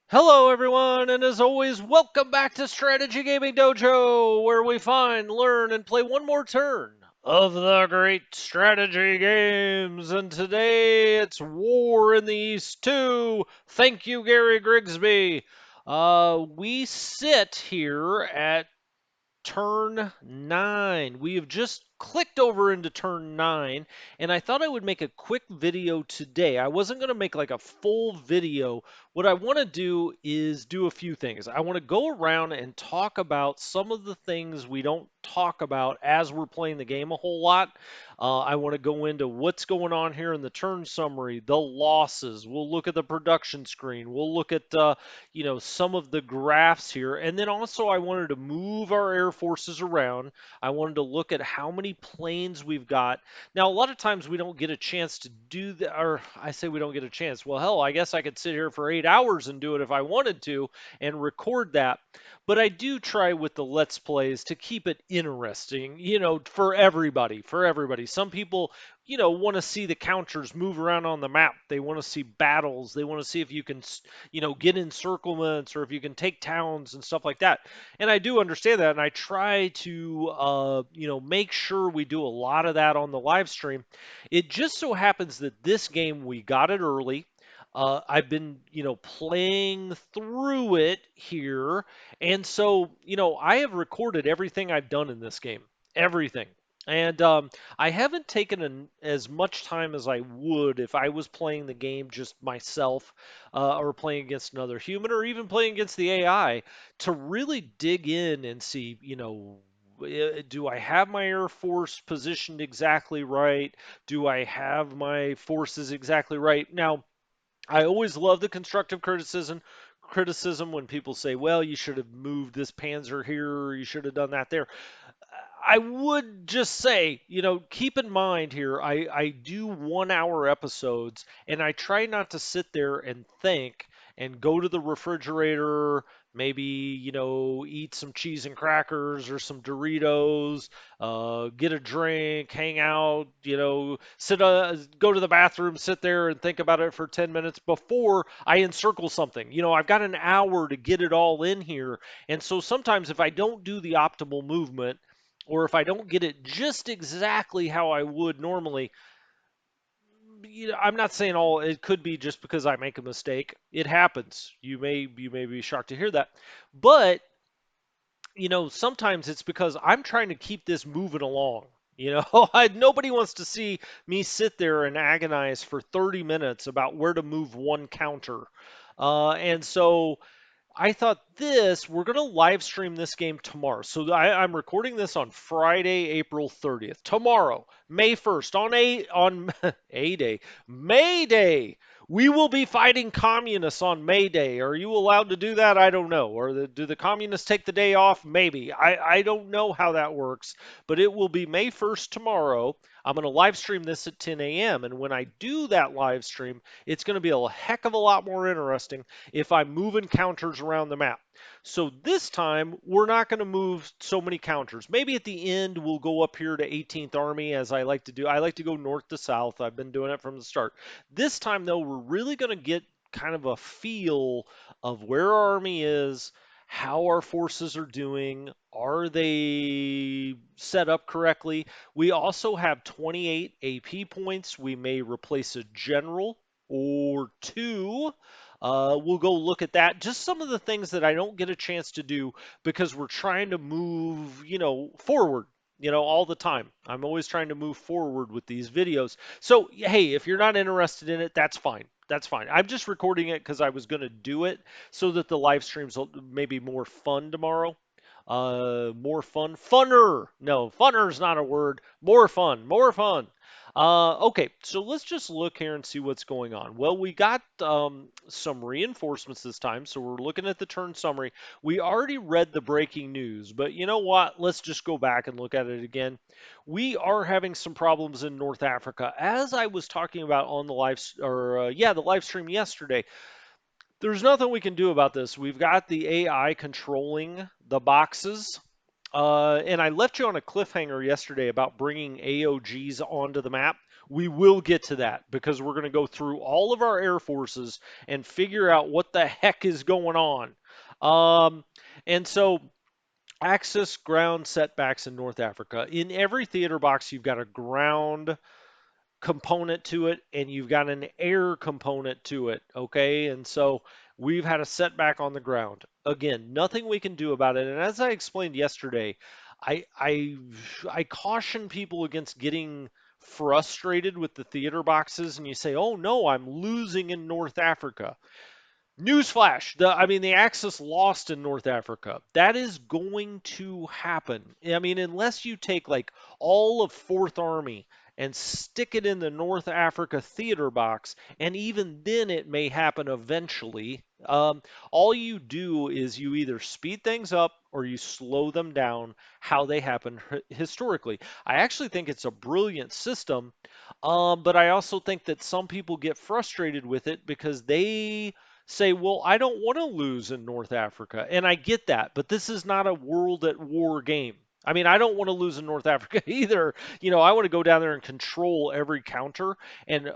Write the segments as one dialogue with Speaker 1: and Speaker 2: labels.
Speaker 1: Hello, everyone, and as always, welcome back to Strategy Gaming Dojo, where we find, learn, and play one more turn of the great strategy games. And today it's War in the East 2. Thank you, Gary Grigsby. We sit here at turn 9. We have just clicked over into turn 9, and I thought I would make a quick video today. I wasn't going to make like a full video. What I want to do is do a few things. I want to go around and talk about some of the things we don't talk about as we're playing the game a whole lot. I want to go into what's going on here in the turn summary, the losses. We'll look at the production screen. We'll look at some of the graphs here. And then also I wanted to move our air forces around. I wanted to look at how many planes we've got. Now, a lot of times we don't get a chance to do that, or I say we don't get a chance. Well, hell, I guess I could sit here for 8 hours and do it if I wanted to and record that. But I do try with the Let's Plays to keep it interesting, for everybody, for everybody. Some people, want to see the counters move around on the map. They want to see battles. They want to see if you can, get encirclements or if you can take towns and stuff like that. And I do understand that, and I try to, make sure we do a lot of that on the live stream. It just so happens that this game we got it early. I've been, playing through it here, and so, I have recorded everything I've done in this game, everything. And I haven't taken as much time as I would if I was playing the game just myself, or playing against another human, or even playing against the AI, to really dig in and see, do I have my Air Force positioned exactly right? Do I have my forces exactly right? Now, I always love the constructive criticism when people say, well, you should have moved this panzer here, or you should have done that there. I would just say, keep in mind here, I do 1 hour episodes, and I try not to sit there and think and go to the refrigerator, maybe, eat some cheese and crackers or some Doritos, get a drink, hang out, go to the bathroom, sit there and think about it for 10 minutes before I encircle something. I've got an hour to get it all in here. And so sometimes if I don't do the optimal movement, or if I don't get it just exactly how I would normally, I'm not saying all. It could be just because I make a mistake. It happens. You may be shocked to hear that, but sometimes it's because I'm trying to keep this moving along. Nobody wants to see me sit there and agonize for 30 minutes about where to move one counter. And so I thought we're going to live stream this game tomorrow. So I'm recording this on Friday, April 30th. Tomorrow, May 1st, on A Day, May Day. We will be fighting communists on May Day. Are you allowed to do that? I don't know. Or do the communists take the day off? Maybe. I don't know how that works, but it will be May 1st tomorrow. I'm going to live stream this at 10 a.m. And when I do that live stream, it's going to be a heck of a lot more interesting if I'm moving counters around the map. So this time, we're not going to move so many counters. Maybe at the end, we'll go up here to 18th Army, as I like to do. I like to go north to south. I've been doing it from the start. This time, though, we're really going to get kind of a feel of where our army is, how our forces are doing. Are they set up correctly? We also have 28 AP points. We may replace a general or two. We'll go look at that. Just some of the things that I don't get a chance to do because we're trying to move, forward, all the time. I'm always trying to move forward with these videos. So, hey, if you're not interested in it, that's fine. That's fine. I'm just recording it because I was going to do it so that the live streams will maybe more fun tomorrow. More fun. Funner. No, funner is not a word. More fun. More fun. Okay, so let's just look here and see what's going on. Well, we got some reinforcements this time, so we're looking at the turn summary. We already read the breaking news, but you know what? Let's just go back and look at it again. We are having some problems in North Africa, as I was talking about on the the live stream yesterday. There's nothing we can do about this. We've got the AI controlling the boxes. And I left you on a cliffhanger yesterday about bringing AOGs onto the map. We will get to that because we're going to go through all of our air forces and figure out what the heck is going on. Um, and so Axis ground setbacks in North Africa. In every theater box, you've got a ground component to it and you've got an air component to it. Okay. And so we've had a setback on the ground. Again, nothing we can do about it. And as I explained yesterday, I, I, I caution people against getting frustrated with the theater boxes and you say, oh no, I'm losing in North Africa. Newsflash, the Axis lost in North Africa. That is going to happen. I mean, unless you take like all of Fourth Army and stick it in the North Africa theater box, and even then it may happen eventually. All you do is you either speed things up or you slow them down how they happen historically. I actually think it's a brilliant system, but I also think that some people get frustrated with it because they say, well, I don't want to lose in North Africa. And I get that, but this is not a world at war game. I mean, I don't want to lose in North Africa either. I want to go down there and control every counter and,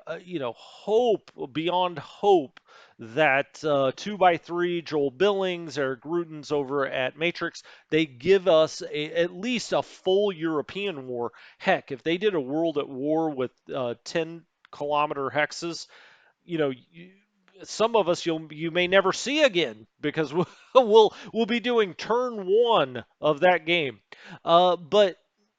Speaker 1: hope beyond hope that 2x3 Joel Billings, Eric Ruden's over at Matrix, they give us at least a full European war. Heck, if they did a world at war with 10-kilometer hexes, you know, some of us you may never see again because we'll be doing turn one of that game. But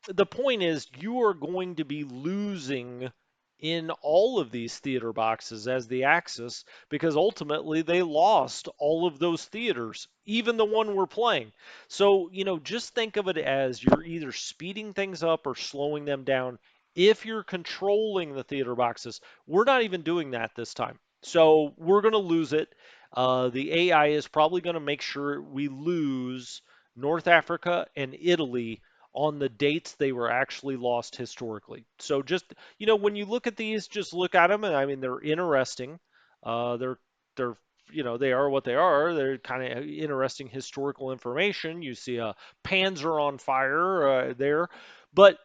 Speaker 1: the point is, you are going to be losing in all of these theater boxes as the Axis because ultimately they lost all of those theaters, even the one we're playing. So, just think of it as you're either speeding things up or slowing them down if you're controlling the theater boxes. We're not even doing that this time. So we're going to lose it. The AI is probably going to make sure we lose North Africa and Italy on the dates they were actually lost historically. So just, when you look at these, just look at them, and I mean, they're interesting. They're they are what they are. They're kind of interesting historical information. You see a Panzer on fire there, but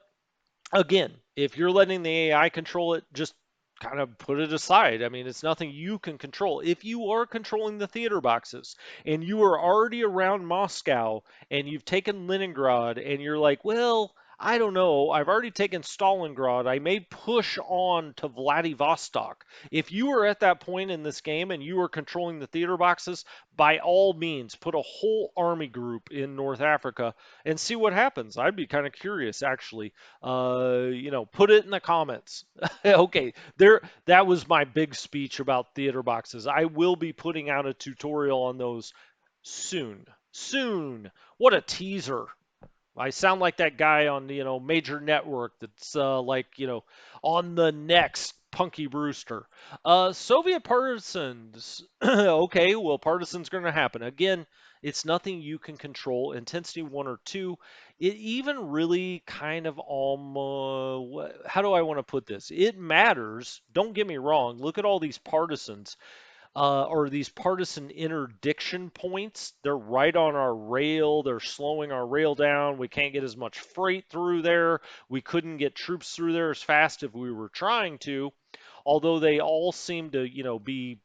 Speaker 1: again, if you're letting the AI control it, just kind of put it aside. I mean, it's nothing you can control. If you are controlling the theater boxes and you are already around Moscow and you've taken Leningrad and you're like, well, I don't know. I've already taken Stalingrad. I may push on to Vladivostok. If you are at that point in this game and you are controlling the theater boxes, by all means, put a whole army group in North Africa and see what happens. I'd be kind of curious, actually. Put it in the comments. Okay, that was my big speech about theater boxes. I will be putting out a tutorial on those soon. Soon. What a teaser. I sound like that guy on, major network that's on the next Punky Brewster. Soviet partisans. Okay, well, partisans going to happen. Again, it's nothing you can control. Intensity 1 or 2. It even really kind of how do I want to put this? It matters. Don't get me wrong. Look at all these partisans or these partisan interdiction points. They're right on our rail. They're slowing our rail down. We can't get as much freight through there. We couldn't get troops through there as fast if we were trying to. Although they all seem to, be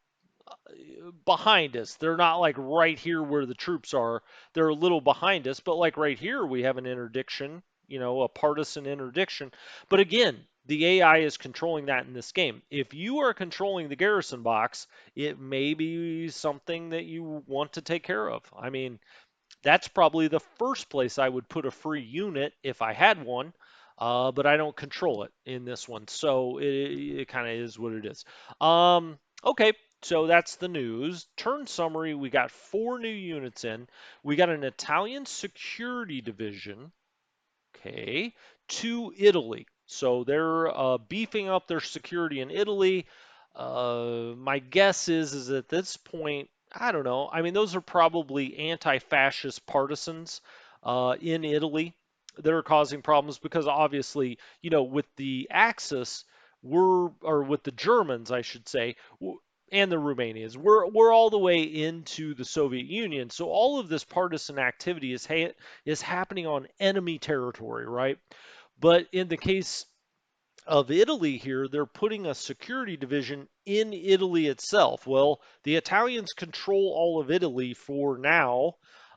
Speaker 1: behind us. They're not like right here where the troops are. They're a little behind us, but like right here we have an interdiction, a partisan interdiction. But again, the AI is controlling that in this game. If you are controlling the garrison box, it may be something that you want to take care of. I mean, that's probably the first place I would put a free unit if I had one, but I don't control it in this one, so it kind of is what it is. Okay, so that's the news. Turn summary, we got 4 new units in. We got an Italian security division, okay, to Italy. So they're beefing up their security in Italy. My guess is at this point, I don't know. I mean, those are probably anti-fascist partisans in Italy that are causing problems because obviously, with the Axis, or with the Germans, I should say, and the Romanians, we're all the way into the Soviet Union. So all of this partisan activity is happening on enemy territory, right? But in the case of Italy here, they're putting a security division in Italy itself. Well, the Italians control all of Italy for now.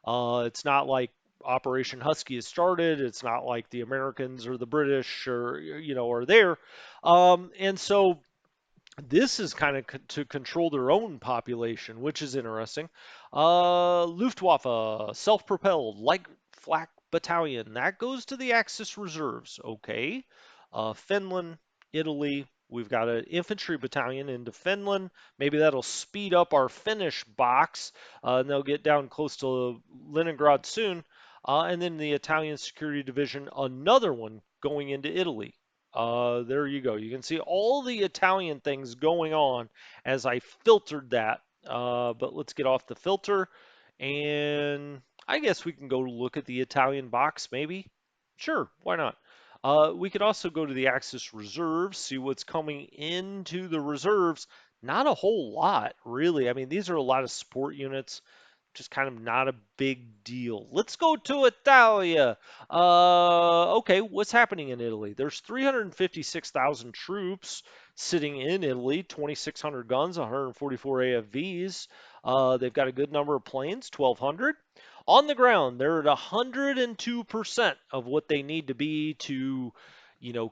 Speaker 1: It's not like Operation Husky has started. It's not like the Americans or the British or are there. And so this is kind of to control their own population, which is interesting. Luftwaffe, self-propelled, light flak battalion. That goes to the Axis reserves. Okay. Finland, Italy. We've got an infantry battalion into Finland. Maybe that'll speed up our Finnish box, and they'll get down close to Leningrad soon. And then the Italian security division, another one going into Italy. There you go. You can see all the Italian things going on as I filtered that. But let's get off the filter, and I guess we can go look at the Italian box, maybe. Sure, why not? We could also go to the Axis reserves, see what's coming into the reserves. Not a whole lot, really. I mean, these are a lot of support units, just kind of not a big deal. Let's go to Italia. Okay, what's happening in Italy? There's 356,000 troops sitting in Italy, 2,600 guns, 144 AFVs. They've got a good number of planes, 1,200. On the ground, they're at 102% of what they need to be to,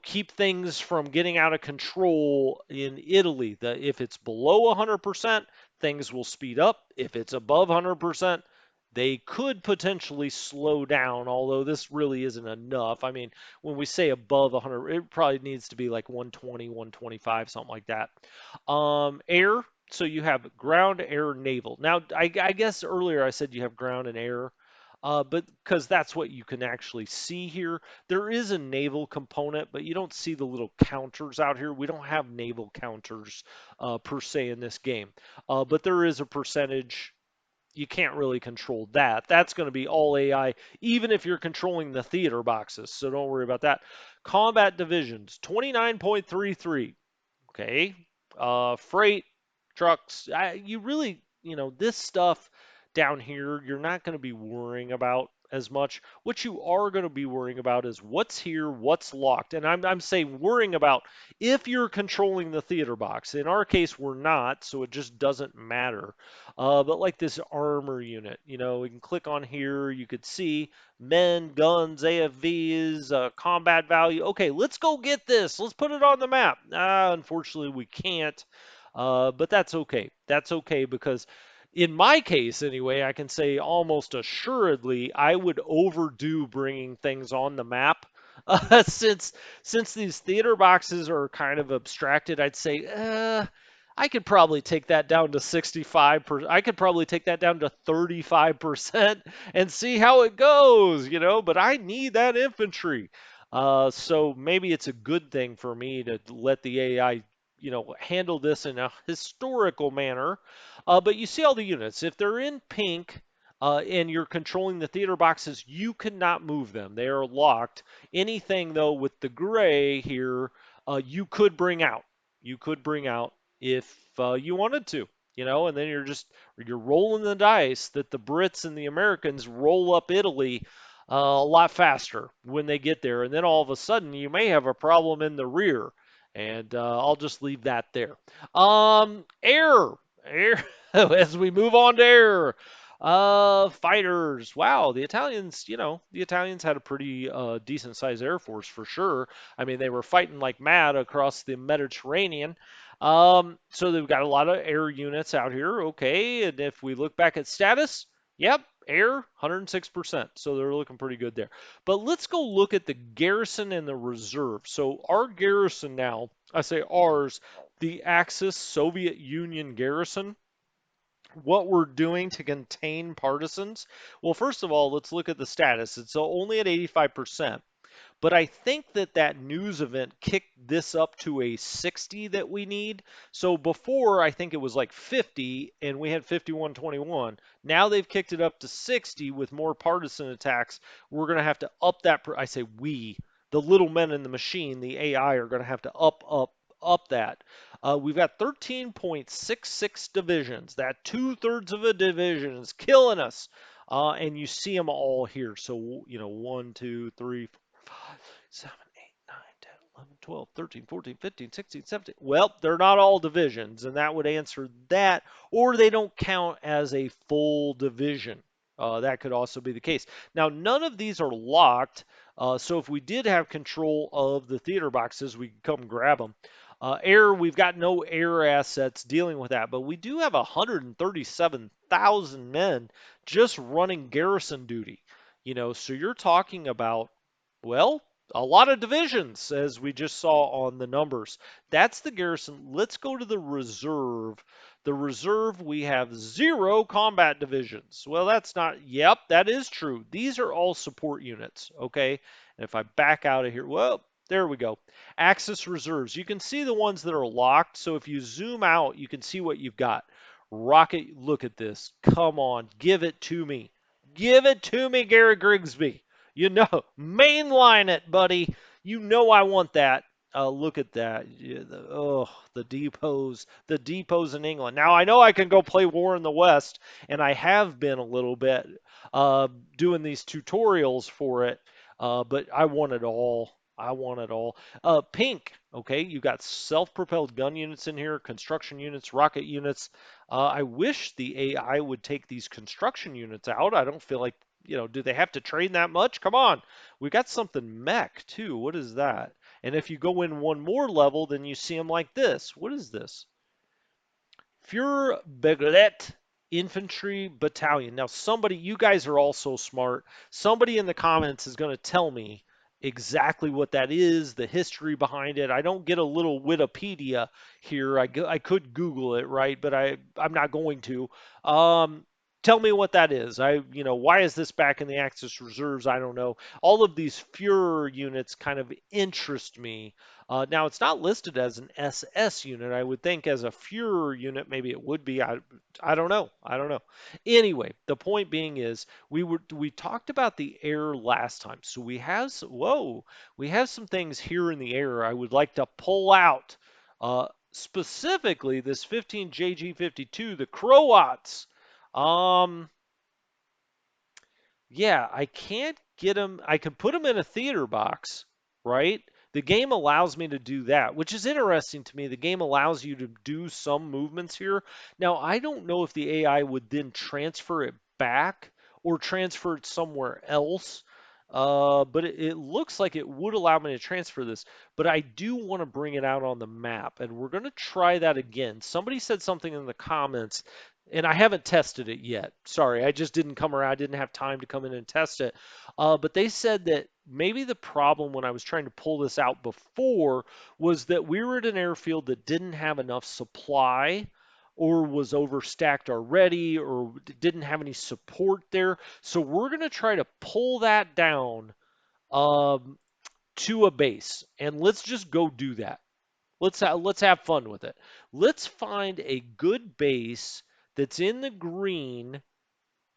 Speaker 1: keep things from getting out of control in Italy. If it's below 100%, things will speed up. If it's above 100%, they could potentially slow down, although this really isn't enough. I mean, when we say above 100, it probably needs to be like 120, 125, something like that. Air, so you have ground, air, naval. Now, I guess earlier I said you have ground and air, but because that's what you can actually see here. There is a naval component, but you don't see the little counters out here. We don't have naval counters per se in this game, but there is a percentage. You can't really control that. That's going to be all AI, even if you're controlling the theater boxes. So don't worry about that. Combat divisions, 29.33. Okay. Freight, trucks, you really, this stuff down here, you're not going to be worrying about as much. What you are going to be worrying about is what's here, what's locked. And I'm saying worrying about if you're controlling the theater box. In our case, we're not, so it just doesn't matter. But like this armor unit, we can click on here, you could see men, guns, AFVs, combat value. Okay, let's go get this. Let's put it on the map. Unfortunately, we can't, but that's okay. That's okay because in my case, anyway, I can say almost assuredly I would overdo bringing things on the map. Since these theater boxes are kind of abstracted, I'd say I could probably take that down to 65%. I could probably take that down to 35% and see how it goes, but I need that infantry. So maybe it's a good thing for me to let the AI, handle this in a historical manner. But you see all the units. If they're in pink and you're controlling the theater boxes, you cannot move them. They are locked. Anything, though, with the gray here, you could bring out. You could bring out if you wanted to, and then you're rolling the dice that the Brits and the Americans roll up Italy a lot faster when they get there, and then all of a sudden you may have a problem in the rear, and I'll just leave that there. Air, as we move on to air. Fighters. Wow, the Italians had a pretty decent sized air force for sure. I mean, they were fighting like mad across the Mediterranean. So they've got a lot of air units out here. Okay, and if we look back at status, yep, air 106%. So they're looking pretty good there. But let's go look at the garrison and the reserve. So our garrison now, I say ours, the Axis Soviet Union garrison, what we're doing to contain partisans. Well, first of all, let's look at the status. It's only at 85%. But I think that news event kicked this up to a 60 that we need. So before, I think it was like 50, and we had 51-21. Now they've kicked it up to 60 with more partisan attacks. We're going to have to up that. I say we, the little men in the machine, the AI, are going to have to up that. We've got 13.66 divisions. That 2/3 of a division is killing us. And you see them all here. So, 1, 2, 3, 4, 5, 7, 8, 9, 10, 12, 13, 14, 15, 16, 17. Well, they're not all divisions, and that would answer that, or they don't count as a full division. That could also be the case. Now, none of these are locked, so if we did have control of the theater boxes, we could come grab them. Air, we've got no air assets dealing with that, but we do have 137,000 men just running garrison duty. So you're talking about, well, a lot of divisions, as we just saw on the numbers. That's the garrison. Let's go to the reserve. The reserve, we have 0 combat divisions. Well, that's not, yep, that is true. These are all support units, okay? And if I back out of here, well, there we go. Axis reserves. You can see the ones that are locked. So if you zoom out, you can see what you've got. Rocket, look at this. Come on, give it to me. Give it to me, Gary Grigsby. Mainline it, buddy. I want that. Look at that. Yeah, the depots in England. Now I know I can go play War in the West, and I have been a little bit doing these tutorials for it, but I want it all. I want it all. Pink. Okay, you got self-propelled gun units in here, construction units, rocket units. I wish the AI would take these construction units out. I don't feel like, do they have to train that much? Come on. We got something mech too. What is that? And if you go in one more level, then you see them like this. What is this? Führerbeglet Infantry Battalion. Now, you guys are all so smart. Somebody in the comments is going to tell me exactly what that is, the history behind it. I don't get a little Wikipedia here. I could Google it, right? But I'm not going to. Tell me what that is. Why is this back in the Axis reserves? I don't know. All of these Führer units kind of interest me. Now, it's not listed as an SS unit. I would think as a Führer unit, maybe it would be. I don't know. I don't know. Anyway, the point being is we talked about the air last time. So we have some things here in the air I would like to pull out. Specifically, this 15 JG52, the Croats. Um, yeah, I can't get them. I can put them in a theater box, right? The game allows me to do that, which is interesting to me. The game allows you to do some movements here. Now, I don't know if the AI would then transfer it back or transfer it somewhere else. But it looks like it would allow me to transfer this, but I do want to bring it out on the map, and we're going to try that again. Somebody said something in the comments, and I haven't tested it yet. Sorry, I just didn't come around. I didn't have time to come in and test it. But they said that maybe the problem when I was trying to pull this out before was that we were at an airfield that didn't have enough supply or was overstacked already or didn't have any support there. So we're going to try to pull that down um, to a base, and let's just go do that. Let's have fun with it. Let's find a good base that's in the green.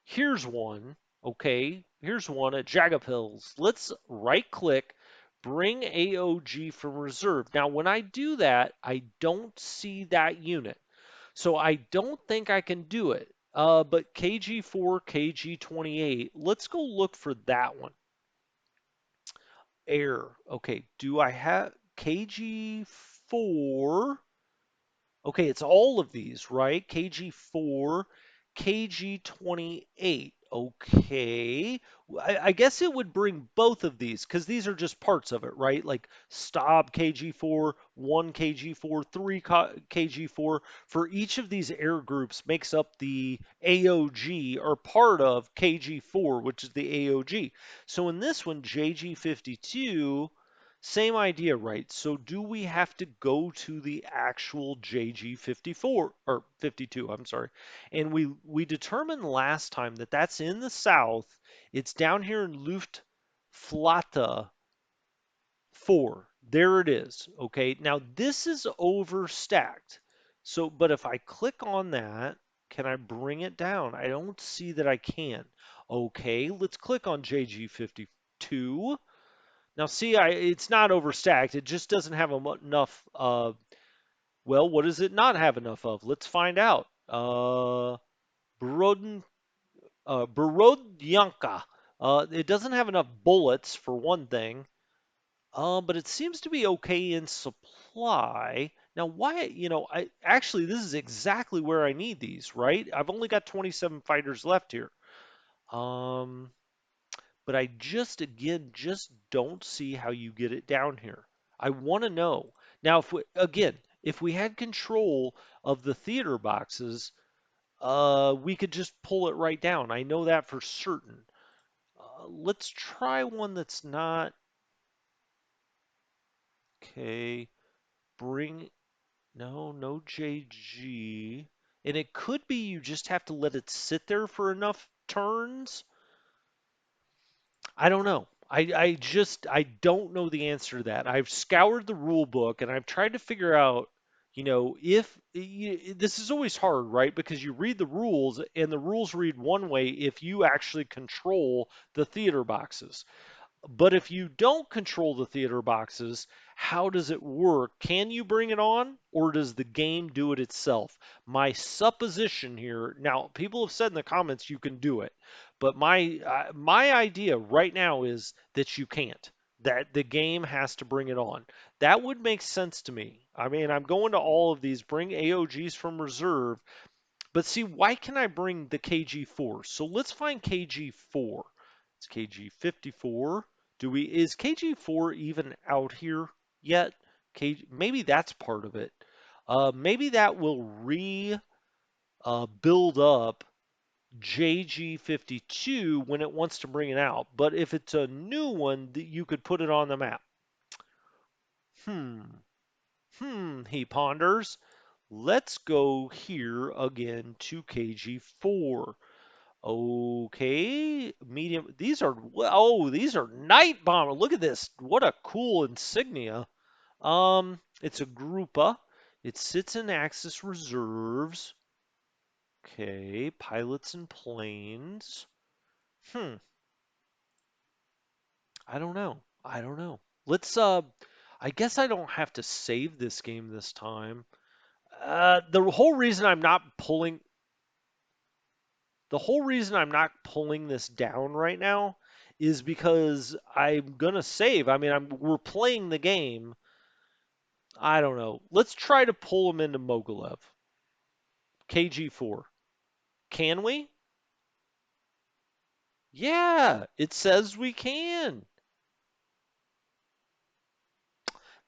Speaker 1: Here's one. Okay, here's one at Jagged Hills. Let's right click, bring AOG from reserve. Now, when I do that, I don't see that unit. So I don't think I can do it. But KG4, KG28, let's go look for that one. Air. Okay, do I have KG4? Okay, it's all of these, right? KG4, KG28. Okay. I guess it would bring both of these because these are just parts of it, right? Like stop KG4, 1 KG4, 3 KG4. For each of these air groups makes up the AOG or part of KG4, which is the AOG. So in this one, JG52, same idea, right? So do we have to go to the actual JG54 or 52, I'm sorry. And we determined last time that that's in the south. It's down here in Luftflotte 4. There it is. Okay. Now this is overstacked. So, but if I click on that, can I bring it down? I don't see that I can. Okay, let's click on JG52. Now, see, it's not overstacked. It just doesn't have enough. Well, what does it not have enough of? Let's find out. Borodin, Borodyanka. It doesn't have enough bullets for one thing. But it seems to be okay in supply. Now, why, I actually this is exactly where I need these, right? I've only got 27 fighters left here. Um, but I just again just don't see how you get it down here. I want to know. Now, if we had control of the theater boxes, we could just pull it right down. I know that for certain. Let's try one that's not okay. Bring no JG. And it could be you just have to let it sit there for enough turns. I don't know. I don't know the answer to that. I've scoured the rule book and I've tried to figure out, if this is always hard, right? Because you read the rules and the rules read one way if you actually control the theater boxes. But if you don't control the theater boxes, how does it work? Can you bring it on, or does the game do it itself? My supposition here, now people have said in the comments you can do it, but my idea right now is that you can't. That the game has to bring it on. That would make sense to me. I mean, I'm going to all of these, bring AOGs from reserve, but see, why can I bring the KG4? So let's find KG4. It's KG54. Is KG4 even out here yet? Maybe that's part of it. Maybe that will build up JG52 when it wants to bring it out. But if it's a new one, you could put it on the map. Hmm. He ponders. Let's go here again to KG4. Okay, medium. These are night bomber. Look at this. What a cool insignia. It's a Grupa. It sits in Axis reserves. Okay, pilots and planes. Hmm, I don't know. I don't know. I guess I don't have to save this game this time. The whole reason I'm not pulling this down right now is because I'm gonna save. I mean, we're playing the game. I don't know. Let's try to pull him into Mogilev. KG4. Can we? Yeah, it says we can.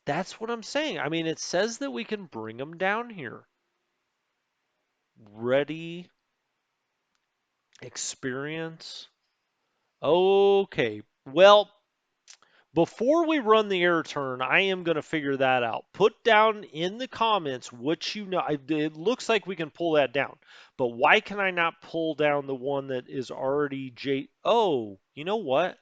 Speaker 1: That's what I'm saying. I mean, it says that we can bring him down here. Ready, experience. Okay. Well, before we run the air turn, I am going to figure that out. Put down in the comments what you know. It looks like we can pull that down, but why can I not pull down the one that is already J? Oh, you know what?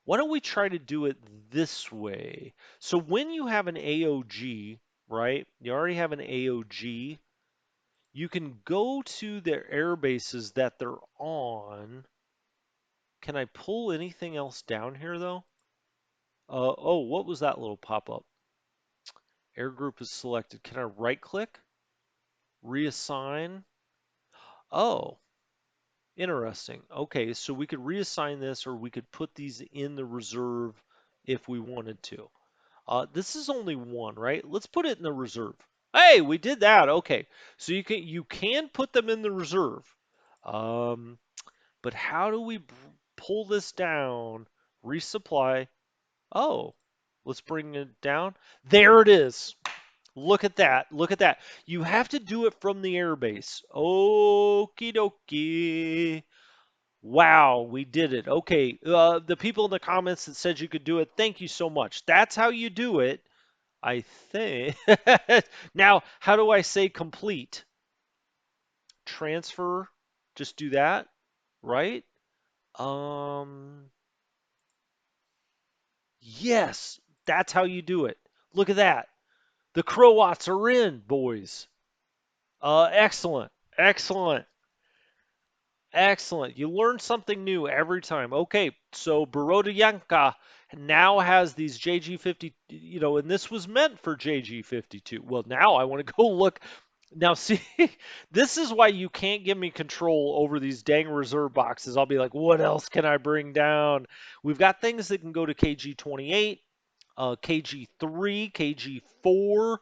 Speaker 1: Why don't we try to do it this way? So when you have an AOG, right? You already have an AOG. You can go to their air bases that they're on. Can I pull anything else down here though? Oh, what was that little pop-up? Air group is selected. Can I right click? Reassign? Oh, interesting. Okay, so we could reassign this or we could put these in the reserve if we wanted to. This is only one, right? Let's put it in the reserve. Hey, we did that. Okay, so you can put them in the reserve. Um, but how do we pull this down? Resupply. Oh, let's bring it down. There it is. Look at that. Look at that. You have to do it from the airbase. Okie dokie. Wow, we did it. Okay, the people in the comments that said you could do it, thank you so much. That's how you do it, I think. Now, how do I say complete? Transfer, just do that, right? Um, yes, that's how you do it. Look at that. The Croats are in, boys. Excellent. Excellent. Excellent. You learn something new every time. Okay, so Yanka now has these JG50, and this was meant for JG52. Well, now I want to go look. Now, see, this is why you can't give me control over these dang reserve boxes. I'll be like, what else can I bring down? We've got things that can go to KG28. KG3, KG4.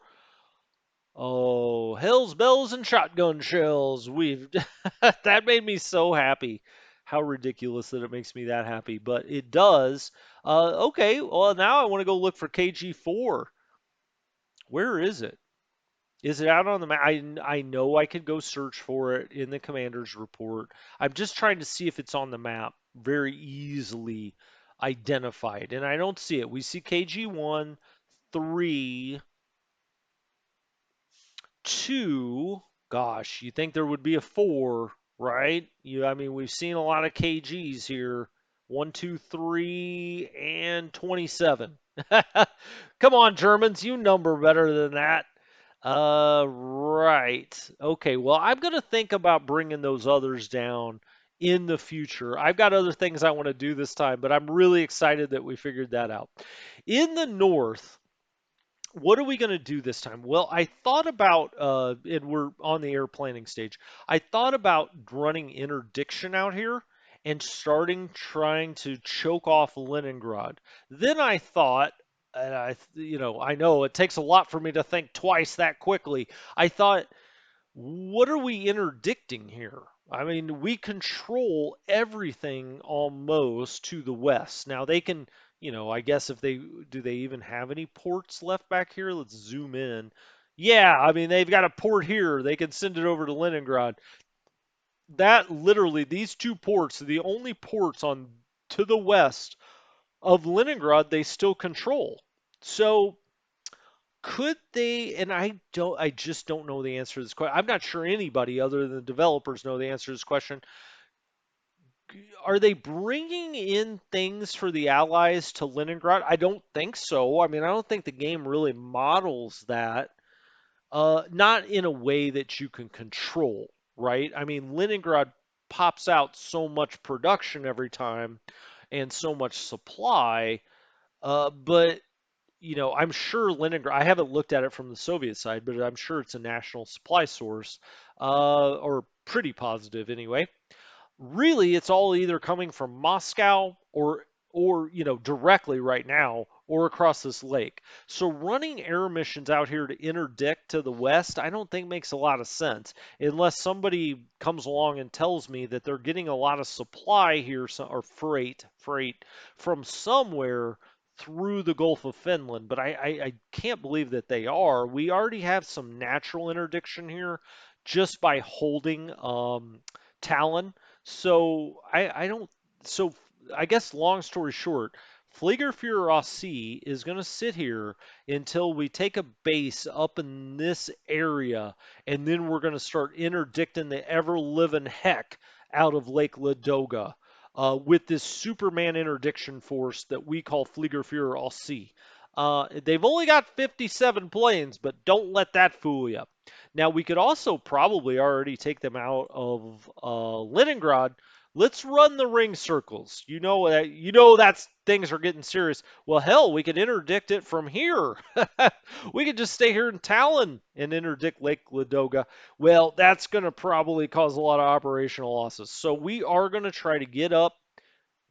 Speaker 1: Oh, hell's bells and shotgun shells. We've that made me so happy. How ridiculous that it makes me that happy, but it does. Okay, well now I want to go look for KG4. Where is it? Is it out on the map? I know I could go search for it in the commander's report. I'm just trying to see if it's on the map very easily identified, and I don't see it. We see KG1, 3, 2. Gosh, you think there would be a 4, right? I mean, we've seen a lot of KGs here. 1, 2, 3, and 27. Come on, Germans, you number better than that. Right. Okay, well, I'm going to think about bringing those others down in the future. I've got other things I want to do this time, but I'm really excited that we figured that out. In the north, what are we going to do this time? Well, I thought about, and we're on the air planning stage. I thought about running interdiction out here and starting trying to choke off Leningrad. Then I thought, and I know it takes a lot for me to think twice that quickly. I thought, what are we interdicting here? I mean, we control everything almost to the west. Now they can, I guess if they do they even have any ports left back here? Let's zoom in. Yeah, I mean they've got a port here. They can send it over to Leningrad. That literally these two ports are the only ports on to the west of Leningrad they still control. So could they, and I just don't know the answer to this question. I'm not sure anybody other than the developers know the answer to this question. Are they bringing in things for the Allies to Leningrad? I don't think so. I mean, I don't think the game really models that. Not in a way that you can control, right? I mean, Leningrad pops out so much production every time and so much supply, but I'm sure Leningrad, I haven't looked at it from the Soviet side, but I'm sure it's a national supply source, or pretty positive anyway. Really, it's all either coming from Moscow or directly right now or across this lake. So running air missions out here to interdict to the west, I don't think makes a lot of sense unless somebody comes along and tells me that they're getting a lot of supply here or freight from somewhere through the Gulf of Finland, but I can't believe that they are. We already have some natural interdiction here just by holding Talon. So I don't. So I guess long story short, Fliegerführer Aussie is going to sit here until we take a base up in this area, and then we're going to start interdicting the ever living heck out of Lake Ladoga with this Superman interdiction force that we call Fliegerführer Aussie. They've only got 57 planes, but don't let that fool you. Now, we could also probably already take them out of Leningrad. Let's run the ring circles. That's things are getting serious. Well, hell, we could interdict it from here. We could just stay here in Tallinn and interdict Lake Ladoga. Well, that's going to probably cause a lot of operational losses. So we are going to try to get up.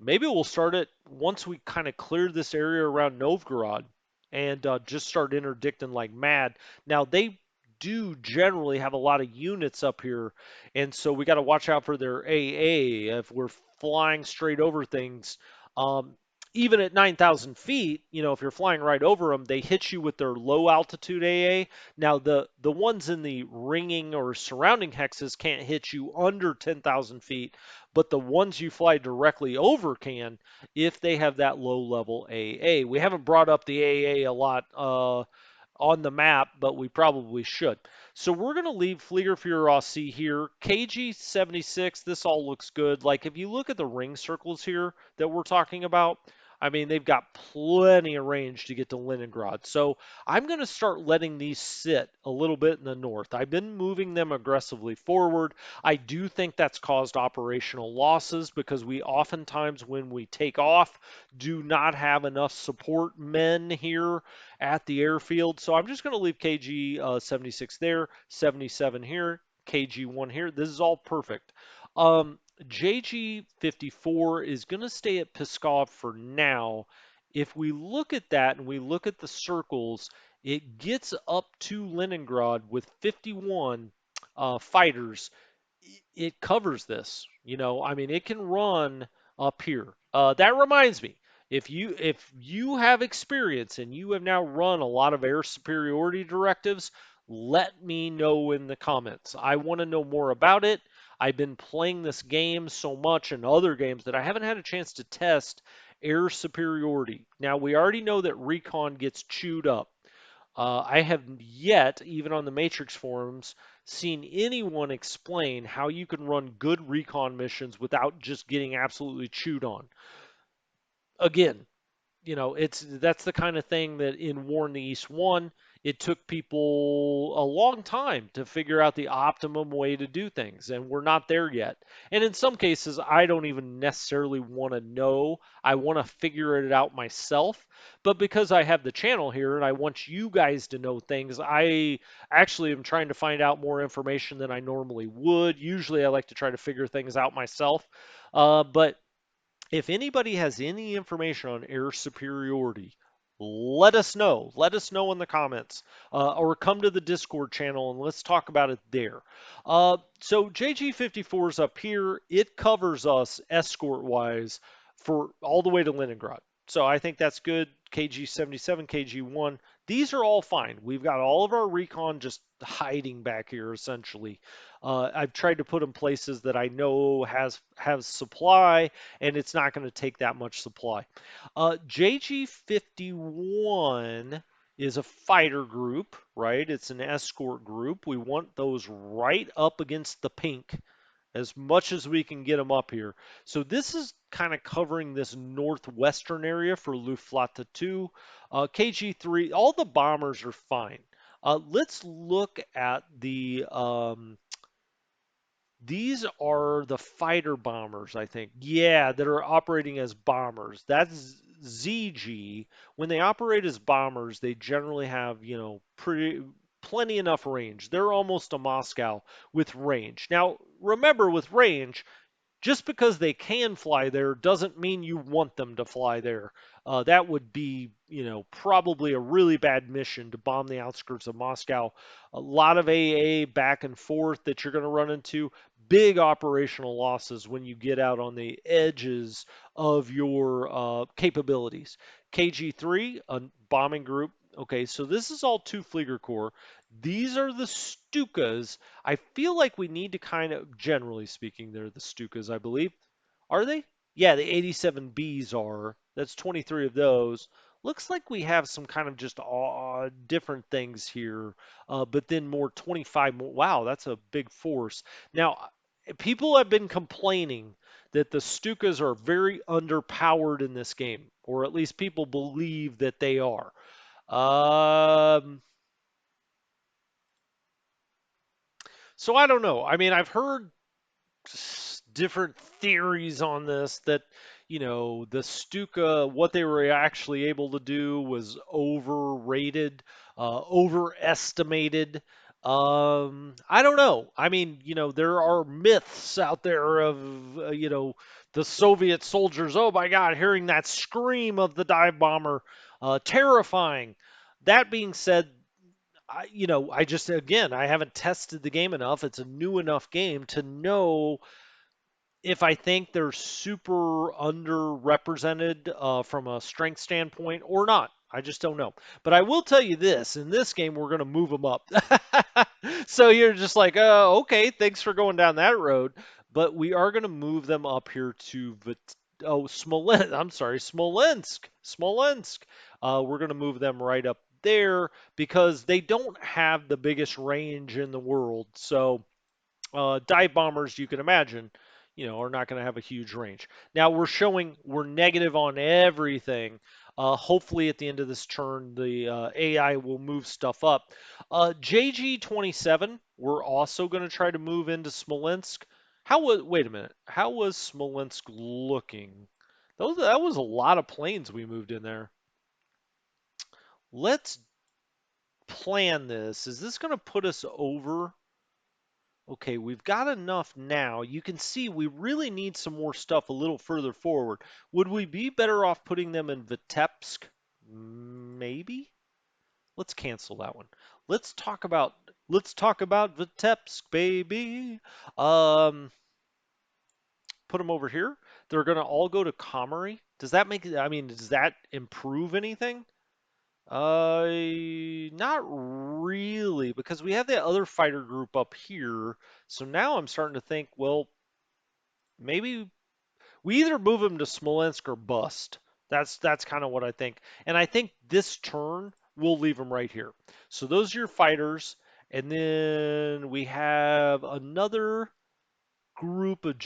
Speaker 1: Maybe we'll start it once we kind of clear this area around Novgorod and just start interdicting like mad. Now, they do generally have a lot of units up here, and so we got to watch out for their AA if we're flying straight over things. Um, Even at 9,000 feet, if you're flying right over them, they hit you with their low altitude AA. Now, the ones in the ringing or surrounding hexes can't hit you under 10,000 feet, but the ones you fly directly over can if they have that low level AA. We haven't brought up the AA a lot on the map, but we probably should. So we're going to leave Fliegerführer Aussie here. KG-76, this all looks good. Like if you look at the ring circles here that we're talking about, I mean, they've got plenty of range to get to Leningrad. So I'm going to start letting these sit a little bit in the north. I've been moving them aggressively forward. I do think that's caused operational losses because we oftentimes, when we take off, do not have enough support men here at the airfield. So I'm just going to leave KG 76 there, 77 here, KG 1 here. This is all perfect. JG 54 is going to stay at Pskov for now. If we look at that and we look at the circles, it gets up to Leningrad with 51 fighters. It covers this. I mean, it can run up here. That reminds me, if you have experience and you have now run a lot of air superiority directives, let me know in the comments. I want to know more about it. I've been playing this game so much and other games that I haven't had a chance to test air superiority. Now, we already know that recon gets chewed up. I have yet, even on the Matrix forums, seen anyone explain how you can run good recon missions without just getting absolutely chewed on. Again, that's the kind of thing that in War in the East 1, it took people a long time to figure out the optimum way to do things, and we're not there yet. And in some cases, I don't even necessarily want to know. I want to figure it out myself. But because I have the channel here and I want you guys to know things, I actually am trying to find out more information than I normally would. Usually, I like to try to figure things out myself. But if anybody has any information on air superiority, let us know. Let us know in the comments, or come to the Discord channel and let's talk about it there. So JG54 is up here. It covers us escort wise for all the way to Leningrad. So I think that's good. KG77, KG1, these are all fine. We've got all of our recon just hiding back here essentially. I've tried to put them places that I know has supply, and it's not going to take that much supply. JG51 is a fighter group, right? It's an escort group. We want those right up against the pink as much as we can get them up here. So this is kind of covering this northwestern area for Luftwaffe 2. KG3, all the bombers are fine. Let's look at these are the fighter bombers, I think. Yeah, that are operating as bombers. That's ZG. When they operate as bombers, they generally have, plenty enough range. They're almost a Moscow with range. Now, remember with range, just because they can fly there doesn't mean you want them to fly there. That would be, probably a really bad mission to bomb the outskirts of Moscow. A lot of AA back and forth that you're going to run into. Big operational losses when you get out on the edges of your capabilities. KG3, a bombing group. Okay, so this is all two Flieger Corps. These are the Stukas. I feel like we need to kind of, generally speaking, they're the Stukas, I believe. Are they? Yeah, the 87Bs are. That's 23 of those. Looks like we have some kind of just different things here, but then more 25 more. Wow, that's a big force. Now, people have been complaining that the Stukas are very underpowered in this game, or at least people believe that they are. Um, so I don't know. I mean, I've heard different theories on this that the Stuka, what they were actually able to do was overrated, overestimated. I don't know. I mean, there are myths out there of the Soviet soldiers, oh my god, hearing that scream of the dive bomber, terrifying. That being said, I just, again, I haven't tested the game enough. It's a new enough game to know if I think they're super underrepresented from a strength standpoint or not. I just don't know. But I will tell you this, in this game, we're going to move them up. So you're just like, okay, thanks for going down that road. But we are going to move them up here to Smolensk. I'm sorry, Smolensk. Smolensk. We're going to move them right up there because they don't have the biggest range in the world. So dive bombers, you can imagine, are not going to have a huge range. Now we're negative on everything. Hopefully at the end of this turn, the AI will move stuff up. JG27, we're also going to try to move into Smolensk. Wait a minute, how was Smolensk looking? That was a lot of planes we moved in there. Let's plan this. Is this going to put us over? Okay, we've got enough now. You can see we really need some more stuff a little further forward. Would we be better off putting them in Vitebsk? Maybe? Let's cancel that one. Let's talk about Vitebsk, baby. Um, put them over here. They're gonna all go to Comrie. Does that make I mean, does that improve anything? Not really, because we have the other fighter group up here. So now I'm starting to think, well, maybe we either move them to Smolensk or bust. That's kind of what I think. And I think this turn we'll leave them right here. So those are your fighters, and then we have another group of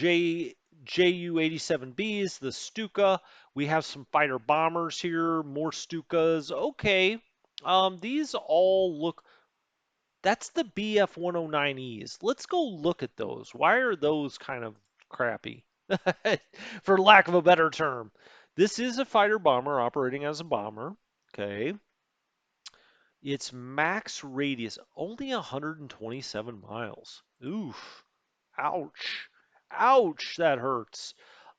Speaker 1: Ju-87Bs, the Stuka. We have some fighter bombers here, more Stukas. Okay. These all look. That's the BF-109Es. Let's go look at those. Why are those kind of crappy? For lack of a better term. This is a fighter bomber operating as a bomber. Okay. Its max radius only 127 miles. Oof. Ouch. Ouch, that hurts.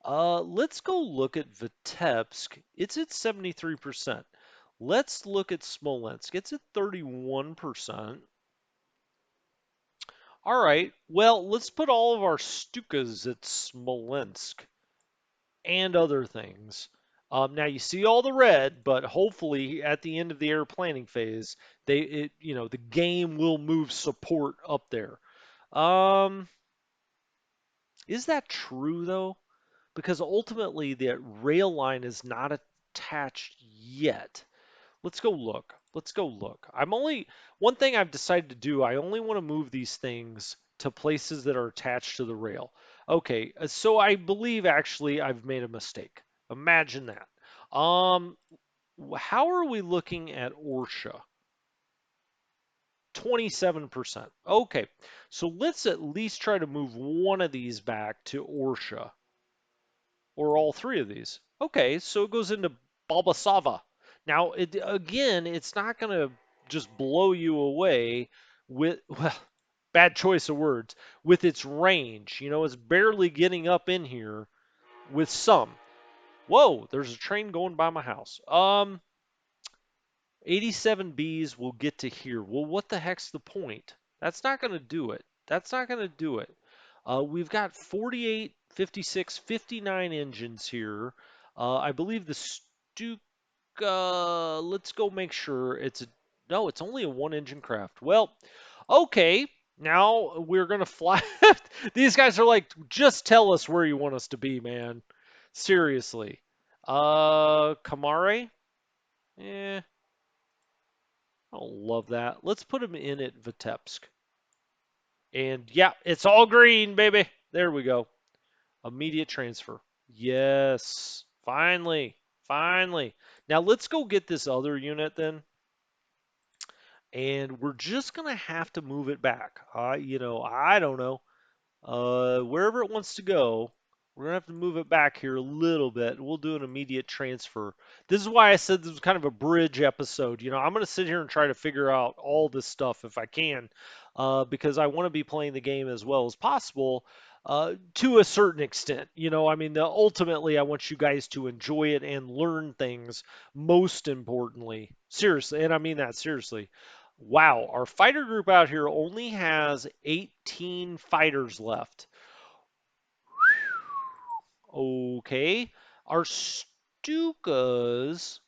Speaker 1: Let's go look at Vitebsk. It's at 73%. Let's look at Smolensk. It's at 31%. All right. Well, let's put all of our Stukas at Smolensk and other things. Now you see all the red, but hopefully at the end of the air planning phase, the game will move support up there. Um, is that true though? Because ultimately the rail line is not attached yet. Let's go look. Let's go look. One thing I've decided to do, I only want to move these things to places that are attached to the rail. Okay, so I believe actually I've made a mistake. Imagine that. Um, how are we looking at Orsha? 27%. Okay, so let's at least try to move one of these back to Orsha. Or all three of these. Okay, so it goes into Balbasava. Now, again, it's not going to just blow you away with, well, bad choice of words, with its range. It's barely getting up in here with some. Whoa, there's a train going by my house. 87 Bs will get to here. Well, what the heck's the point? That's not going to do it. That's not going to do it. We've got 48, 56, 59 engines here. I believe the Stuka, let's go make sure no, it's only a one engine craft. Well, okay. Now we're going to fly. These guys are like, just tell us where you want us to be, man. Seriously. Kamare? Eh, I don't love that. Let's put him in at Vitebsk. And yeah, it's all green, baby. There we go. Immediate transfer. Yes. Finally. Finally. Now let's go get this other unit then. And we're just going to have to move it back. I don't know. Wherever it wants to go, we're gonna have to move it back here a little bit. We'll do an immediate transfer. This is why I said this was kind of a bridge episode. I'm gonna sit here and try to figure out all this stuff if I can, because I want to be playing the game as well as possible. To a certain extent, I mean, ultimately, I want you guys to enjoy it and learn things. Most importantly, seriously, and I mean that seriously. Wow, our fighter group out here only has 18 fighters left. Okay. Our Stukas,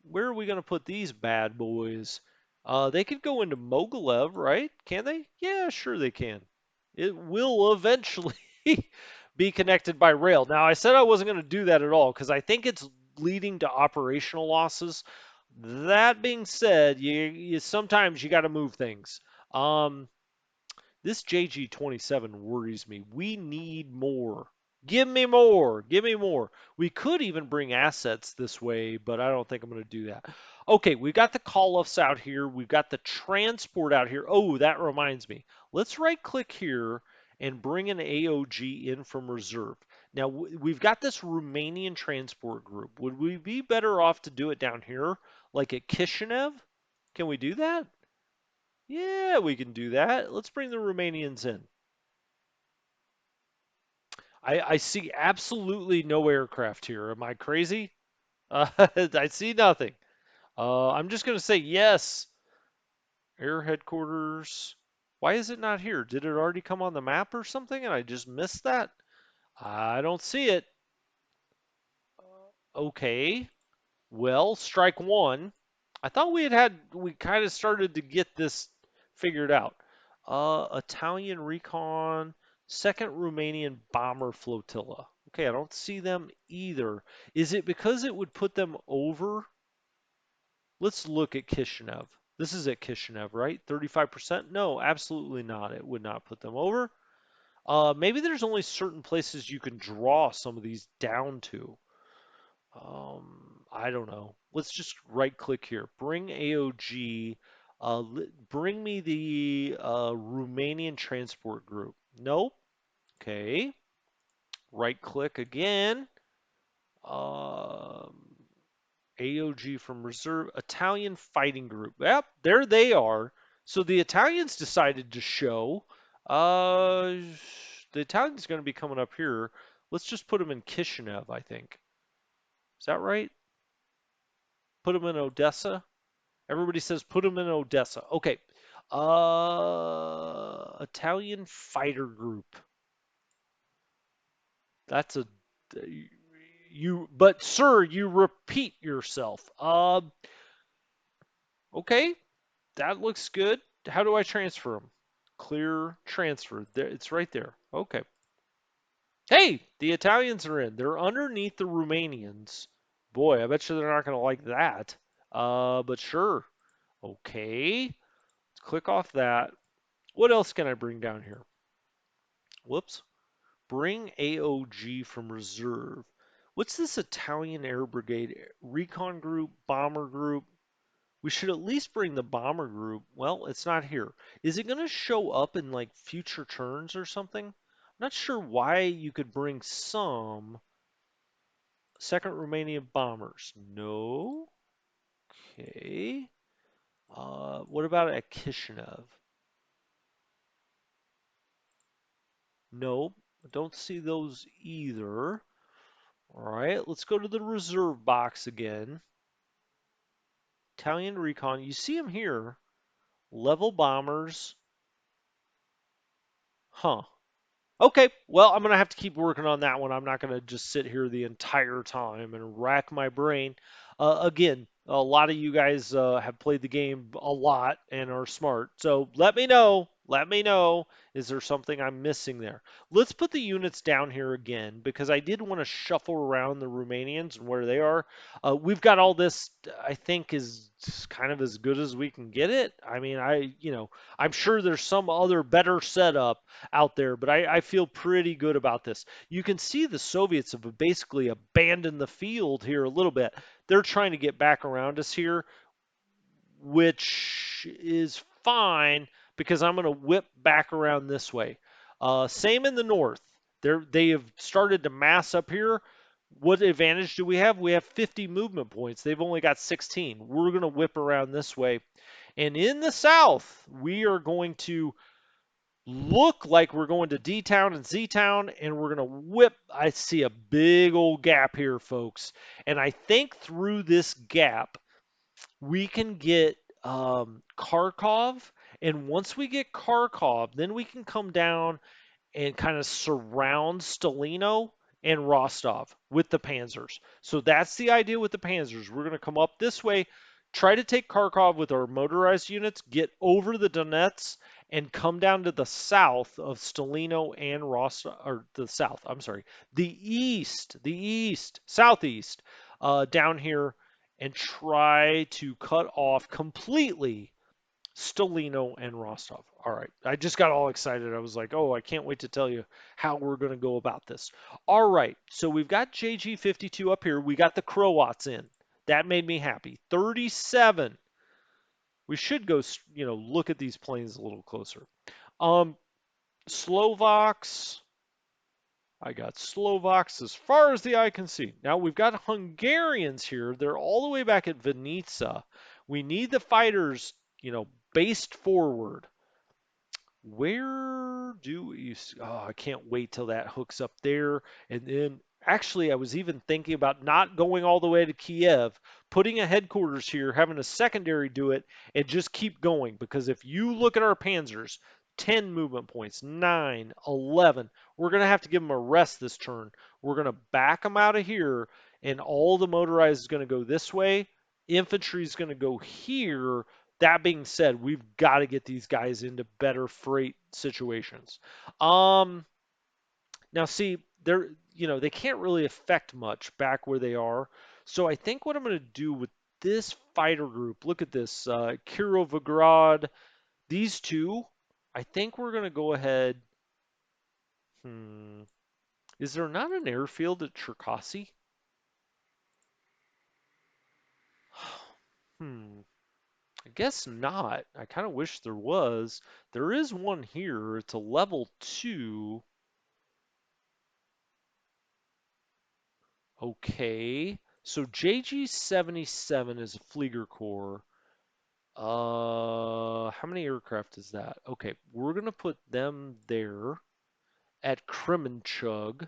Speaker 1: where are we going to put these bad boys? They could go into Mogilev, right? Can they? Yeah, sure they can. It will eventually be connected by rail. Now, I said I wasn't going to do that at all because I think it's leading to operational losses. That being said, you sometimes you got to move things. Um, this JG27 worries me. We need more. Give me more. Give me more. We could even bring assets this way, but I don't think I'm going to do that. Okay, we've got the call-offs out here. We've got the transport out here. Oh, that reminds me. Let's right-click here and bring an AOG in from reserve. Now, we've got this Romanian transport group. Would we be better off to do it down here, like at Kishinev? Can we do that? Yeah, we can do that. Let's bring the Romanians in. I see absolutely no aircraft here. Am I crazy? I see nothing. I'm just going to say yes. Air headquarters. Why is it not here? Did it already come on the map or something and I just missed that? I don't see it. Okay. Well, strike one. I thought we kind of started to get this figured out. Italian recon, second Romanian bomber flotilla. Okay, I don't see them either. Is it because it would put them over? Let's look at Kishinev. This is at Kishinev, right? 35%? No, absolutely not. It would not put them over. Maybe there's only certain places you can draw some of these down to. I don't know. Let's just right click here. Bring AOG. Bring me the Romanian transport group. Nope. Okay. Right click again. Um, AOG from reserve. Italian fighting group. Yep, there they are. So the Italians decided to show. Uh, the Italians going to be coming up here. Let's just put them in Kishinev, I think. Is that right? Put them in Odessa. Everybody says put them in Odessa. Okay. Italian fighter group. That's a but sir, you repeat yourself. Okay, that looks good. How do I transfer them? Clear transfer. There, it's right there. Okay. Hey, the Italians are in. They're underneath the Romanians. Boy, I bet you they're not going to like that. But sure. Okay. Let's click off that. What else can I bring down here? Whoops. Bring AOG from reserve. What's this Italian Air Brigade? Recon group, bomber group. We should at least bring the bomber group. Well, it's not here. Is it going to show up in like future turns or something? I'm not sure why you could bring some. Second Romanian bombers. No. Okay. What about at Kishinev? Nope. Don't see those either. All right, let's go to the reserve box again. Italian recon. You see them here. Level bombers. Huh. Okay, well, I'm going to have to keep working on that one. I'm not going to just sit here the entire time and rack my brain. Again, a lot of you guys have played the game a lot and are smart. So let me know. Let me know. Is there something I'm missing there? Let's put the units down here again because I did want to shuffle around the Romanians and where they are. We've got all this, I think, is kind of as good as we can get it. I mean, I'm sure there's some other better setup out there, but I feel pretty good about this. You can see the Soviets have basically abandoned the field here a little bit. They're trying to get back around us here, which is fine because I'm going to whip back around this way. Same in the north. They have started to mass up here. What advantage do we have? We have 50 movement points. They've only got 16. We're going to whip around this way. And in the south, we are going to look like we're going to D Town and Z Town, and we're going to whip. I see a big old gap here, folks. And I think through this gap, we can get Kharkov. And once we get Kharkov, then we can come down and kind of surround Stalino and Rostov with the Panzers. So that's the idea with the Panzers. We're going to come up this way, try to take Kharkov with our motorized units, get over the Donets, and come down to the south of Stalino and Rostov, or the south, I'm sorry, southeast, down here, and try to cut off completely Stolino and Rostov. All right. I just got all excited. I was like, oh, I can't wait to tell you how we're going to go about this. All right. So we've got JG52 up here. We got the Croats in. That made me happy. 37. We should go, look at these planes a little closer. Slovaks. I got Slovaks as far as the eye can see. Now we've got Hungarians here. They're all the way back at Vinica. We need the fighters, based forward. Where do you? Oh, I can't wait till that hooks up there. And then, actually, I was even thinking about not going all the way to Kiev, putting a headquarters here, having a secondary do it, and just keep going. Because if you look at our panzers, 10 movement points, 9, 11. We're going to have to give them a rest this turn. We're going to back them out of here, and all the motorized is going to go this way. Infantry is going to go here. That being said, we've got to get these guys into better freight situations. Um, Now see, they can't really affect much back where they are. So I think what I'm going to do with this fighter group, look at this, Kirovograd, these two, I think we're going to go ahead. Hmm, is there not an airfield at Cherkasy? Hmm, I guess not. I kind of wish there was. There is one here. It's a level 2. Okay. So JG-77 is a Flieger Corps. How many aircraft is that? Okay, we're gonna put them there at Kremenchug.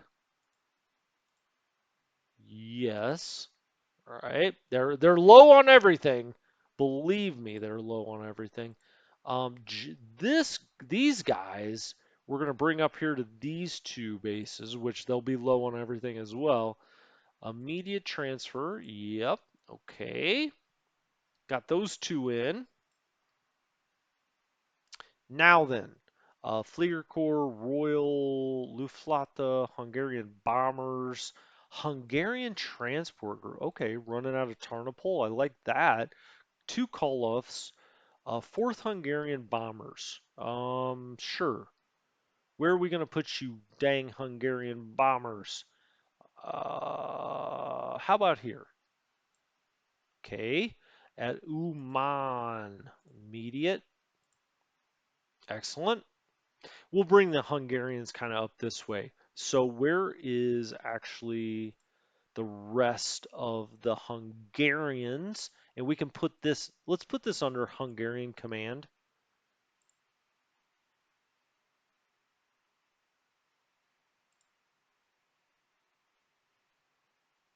Speaker 1: Yes. All right. They're low on everything. Believe me, they're low on everything. These guys we're gonna bring up here to these two bases, which they'll be low on everything as well. Immediate transfer. Yep. Okay. Got those two in. Now then, Flieger Corps, Royal Luftwaffe, Hungarian bombers, Hungarian transport group. Okay, running out of Tarnopol. I like that. Two call-offs. Fourth Hungarian bombers. Sure. Where are we gonna put you, dang Hungarian bombers? How about here? Okay, at Uman. Immediate. Excellent. We'll bring the Hungarians kind of up this way. So where is actually the rest of the Hungarians? And we can put this, let's put this under Hungarian command.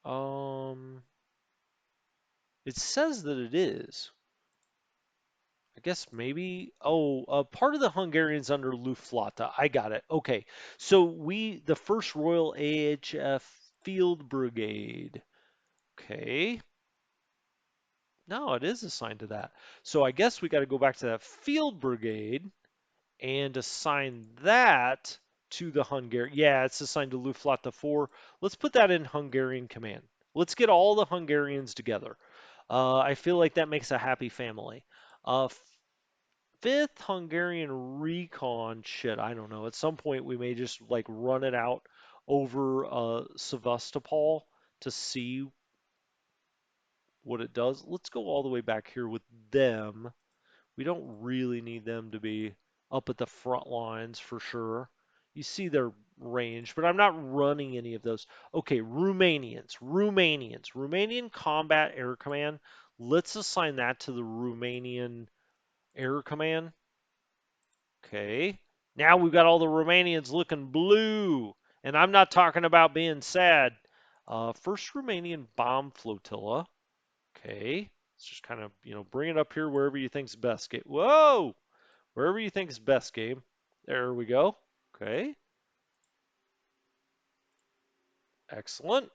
Speaker 1: Um, it says that it is. I guess maybe, oh, part of the Hungarians under Luftwaffe. I got it. Okay. So the first Royal AHF Field Brigade. Okay. No, it is assigned to that. So I guess we got to go back to that Field Brigade and assign that to the Hungarian. Yeah, it's assigned to Luftwaffe 4. Let's put that in Hungarian command. Let's get all the Hungarians together. I feel like that makes a happy family. Uh, Fifth Hungarian recon. Shit, I don't know. At some point, we may just like run it out over Sevastopol to see what it does. Let's go all the way back here with them. We don't really need them to be up at the front lines for sure. You see their range, but I'm not running any of those. Okay, Romanian Combat Air Command. Let's assign that to the Romanian Air Command. Okay. Now we've got all the Romanians looking blue. And I'm not talking about being sad. First Romanian Bomb Flotilla. Okay. Let's just kind of, bring it up here wherever you think's best game. Whoa! Wherever you think is best game. There we go. Okay. Excellent.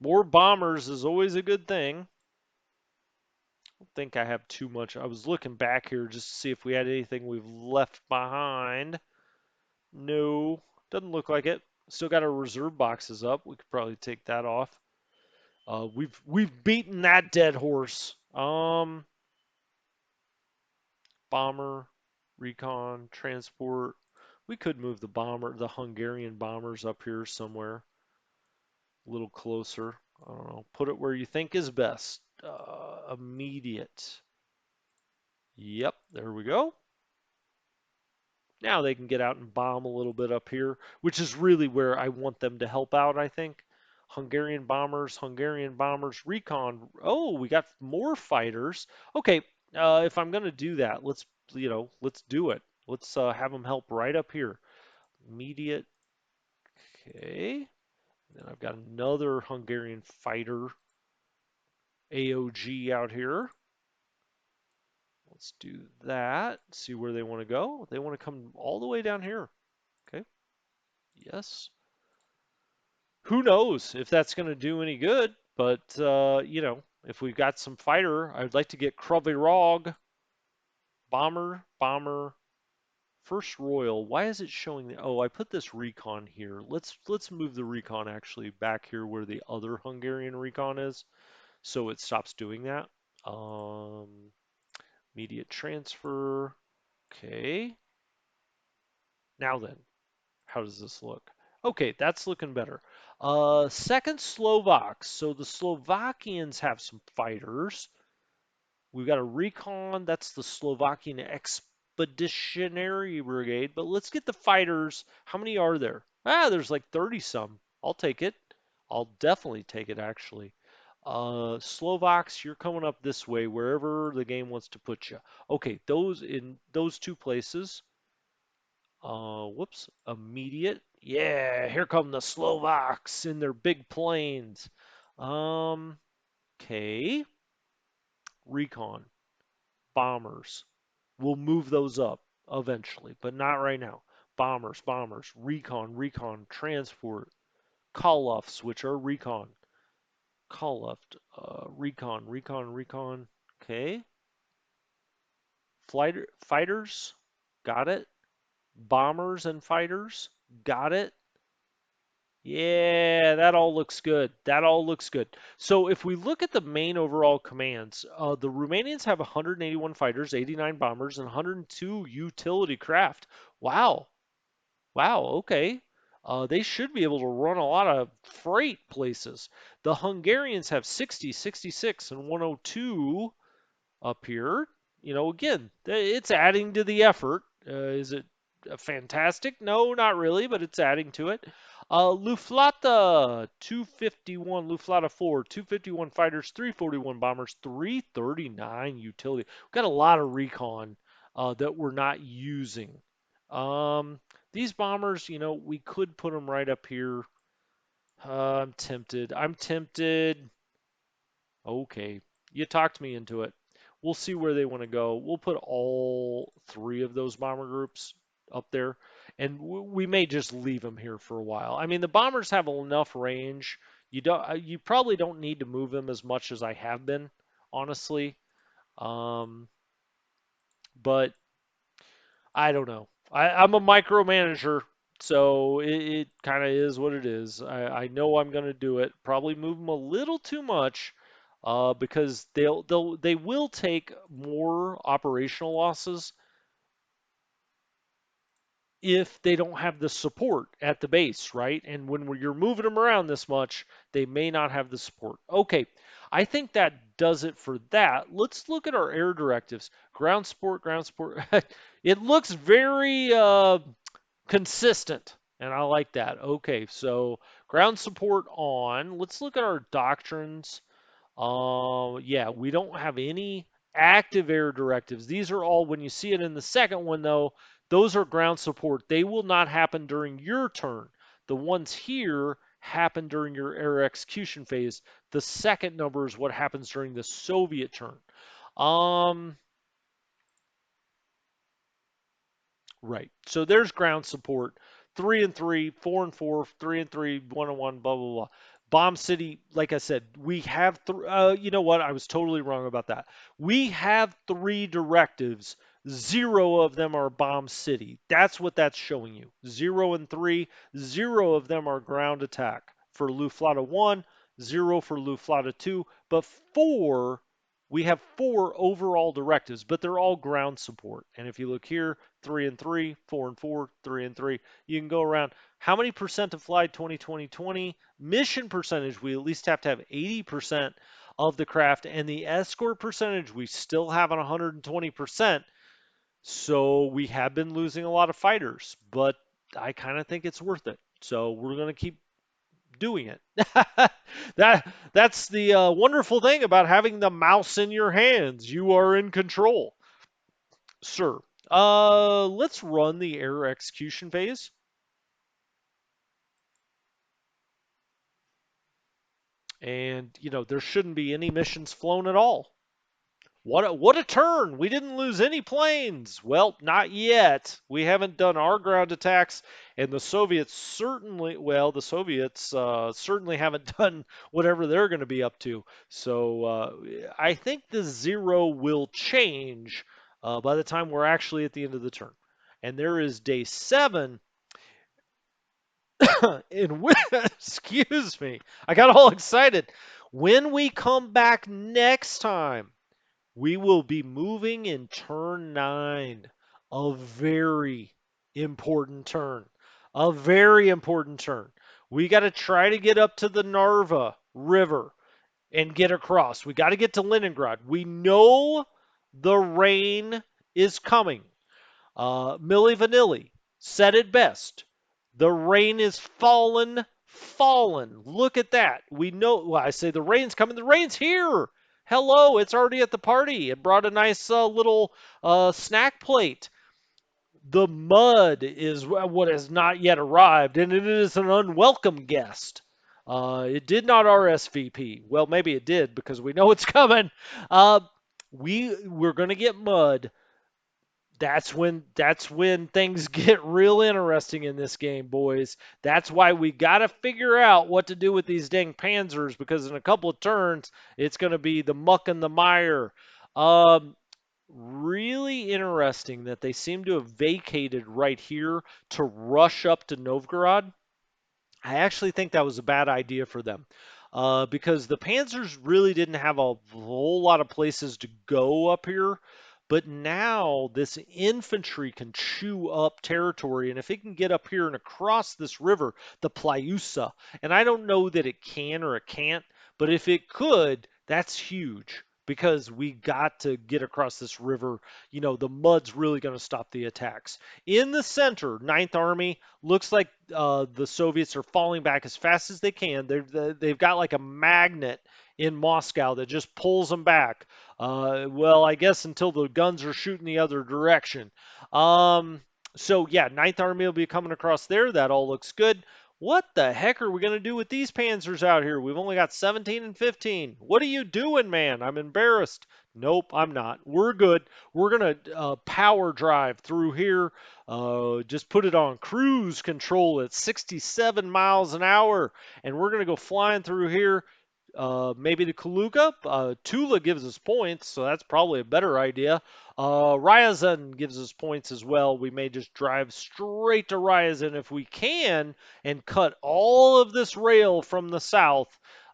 Speaker 1: More bombers is always a good thing. I don't think I have too much. I was looking back here just to see if we had anything we've left behind. No, doesn't look like it. Still got our reserve boxes up. We could probably take that off. We've beaten that dead horse. Bomber, recon, transport. We could move the Hungarian bombers up here somewhere, a little closer. I don't know. Put it where you think is best. Immediate. Yep, there we go. Now they can get out and bomb a little bit up here, which is really where I want them to help out, I think. Hungarian bombers, recon. Oh, we got more fighters. Okay, If I'm going to do that, let's do it. Let's have them help right up here. Immediate. Okay. Then I've got another Hungarian fighter AOG out here. Let's do that. See where they want to go. They want to come all the way down here. Okay. Yes. Who knows if that's going to do any good, but if we've got some fighter, I'd like to get Krovirog, bomber, first Royal. Why is it showing the, oh, I put this recon here. Let's move the recon actually back here where the other Hungarian recon is, so it stops doing that. Um, Immediate transfer. Okay. Now then, how does this look? Okay, that's looking better. Second Slovaks. So the Slovakians have some fighters. We've got a recon. That's the Slovakian Expeditionary Brigade. But let's get the fighters. How many are there? There's like 30 some. I'll take it. I'll definitely take it, actually. Slovaks, you're coming up this way, wherever the game wants to put you. Okay, those in those two places. Whoops, immediate. Yeah, here come the Slovaks in their big planes. Um, okay. Recon, bombers. We'll move those up eventually, but not right now. Bombers, recon, transport, call-offs, which are recon. Call-off, recon. Okay. Fighters, got it. Bombers and fighters, got it. Yeah, that all looks good. That all looks good. So if we look at the main overall commands, the Romanians have 181 fighters, 89 bombers, and 102 utility craft. Wow. Wow, okay. They should be able to run a lot of freight places. The Hungarians have 60, 66, and 102 up here. Again, it's adding to the effort. Is it fantastic? No, not really, but it's adding to it. Luflata, 251, Luflata 4, 251 fighters, 341 bombers, 339 utility. We've got a lot of recon that we're not using. These bombers, we could put them right up here. I'm tempted. I'm tempted. Okay, you talked me into it. We'll see where they want to go. We'll put all three of those bomber groups up there, and we may just leave them here for a while. I mean, the bombers have enough range. You probably don't need to move them as much as I have been, honestly. Um, but I don't know. I'm a micromanager, so it kind of is what it is. I know I'm going to do it. Probably move them a little too much, because they will take more operational losses if they don't have the support at the base, right? And when you're moving them around this much, they may not have the support. Okay, I think that does it for that. Let's look at our air directives. Ground support, ground support. It looks very consistent, and I like that. Okay, so ground support on. Let's look at our doctrines. Yeah, we don't have any active air directives. These are all, when you see it in the second one, though, those are ground support. They will not happen during your turn. The ones here happen during your air execution phase. The second number is what happens during the Soviet turn. Um, Right. So there's ground support. 3 and 3, 4 and 4, 3 and 3, 1 and 1, blah blah blah. Bomb City, like I said, we have you know what? I was totally wrong about that. We have three directives. Zero of them are Bomb City. That's what that's showing you. 0 and 3. Zero of them are ground attack. For Luflata 1, zero for Luflata 2, but we have four overall directives, but they're all ground support. And if you look here, 3 and 3, 4 and 4, 3 and 3. You can go around. How many percent of fly 2020? Mission percentage, we at least have to have 80% of the craft, and the escort percentage, we still have on 120%. So we have been losing a lot of fighters, but I kind of think it's worth it. So we're going to keep doing it. That's the wonderful thing about having the mouse in your hands. You are in control, sir. Let's run the error execution phase. And, there shouldn't be any missions flown at all. What a turn! We didn't lose any planes. Well, not yet. We haven't done our ground attacks, and the Soviets certainly haven't done whatever they're going to be up to. So I think the zero will change by the time we're actually at the end of the turn. And there is day 7 in which, excuse me, I got all excited. When we come back next time, we will be moving in turn 9. A very important turn. A very important turn. We got to try to get up to the Narva River and get across. We got to get to Leningrad. We know the rain is coming. Milli Vanilli said it best. The rain is fallen, fallen. Look at that. We know, well, I say the rain's coming. The rain's here. Hello, it's already at the party. It brought a nice little snack plate. The mud is what has not yet arrived, and it is an unwelcome guest. It did not RSVP. Well, maybe it did because we know it's coming. We're going to get mud. That's when things get real interesting in this game, boys. That's why we got to figure out what to do with these dang panzers, because in a couple of turns it's going to be the muck and the mire. Um, Really interesting that they seem to have vacated right here to rush up to Novgorod. I actually think that was a bad idea for them because the Panzers really didn't have a whole lot of places to go up here. But now this infantry can chew up territory, and if it can get up here and across this river, the Plyusa, and I don't know that it can or it can't, but if it could, that's huge because we got to get across this river. The mud's really going to stop the attacks. In the center, Ninth Army, looks like the Soviets are falling back as fast as they can. They've got like a magnet in Moscow that just pulls them back. Well, I guess until the guns are shooting the other direction. So yeah, Ninth Army will be coming across there. That all looks good. What the heck are we going to do with these panzers out here? We've only got 17 and 15. What are you doing, man? I'm embarrassed. Nope, I'm not. We're good. We're going to power drive through here. Just put it on cruise control at 67 miles an hour, and we're going to go flying through here. Maybe to Kaluga. Tula gives us points, so that's probably a better idea. Ryazan gives us points as well. We may just drive straight to Ryazan if we can and cut all of this rail from the south.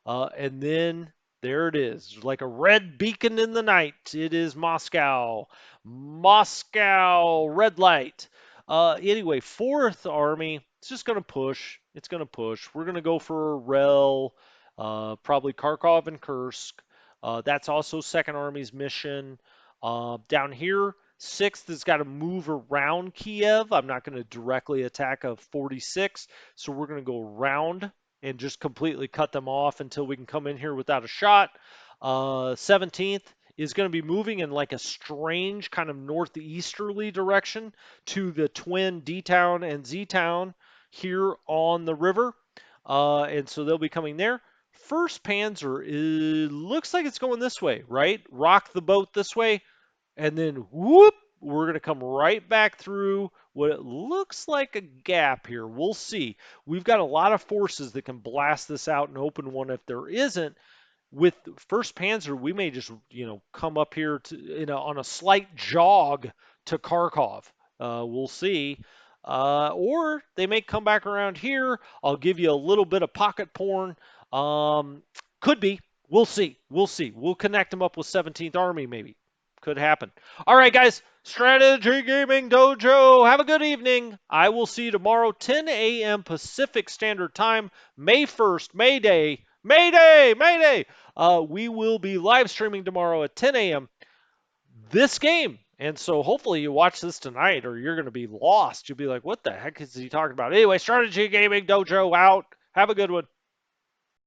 Speaker 1: And then there it is, like a red beacon in the night. It is Moscow. Moscow, red light. Anyway, Fourth Army, it's just going to push. It's going to push. We're going to go for Rel, probably Kharkov and Kursk. That's also Second Army's mission. Down here, Sixth has got to move around Kiev. I'm not going to directly attack a 46, so we're going to go around and just completely cut them off until we can come in here without a shot. 17th is going to be moving in like a strange kind of northeasterly direction to the twin D-Town and Z-Town here on the river. And so they'll be coming there. First Panzer looks like it's going this way, right? Rock the boat this way, and then whoop, we're going to come right back through what it looks like a gap here. We'll see. We've got a lot of forces that can blast this out and open one. If there isn't, with First Panzer, we may just come up here to on a slight jog to Kharkov. We'll see. Or they may come back around here. I'll give you a little bit of pocket porn. Could be. We'll see. We'll see. We'll connect them up with 17th Army maybe. Could happen. All right, guys. Strategy Gaming Dojo. Have a good evening. I will see you tomorrow, 10 a.m. Pacific Standard Time, May 1st, May Day. May Day! May Day! We will be live streaming tomorrow at 10 a.m. this game. And so hopefully you watch this tonight or you're going to be lost. You'll be like, what the heck is he talking about? Anyway, Strategy Gaming Dojo out. Have a good one.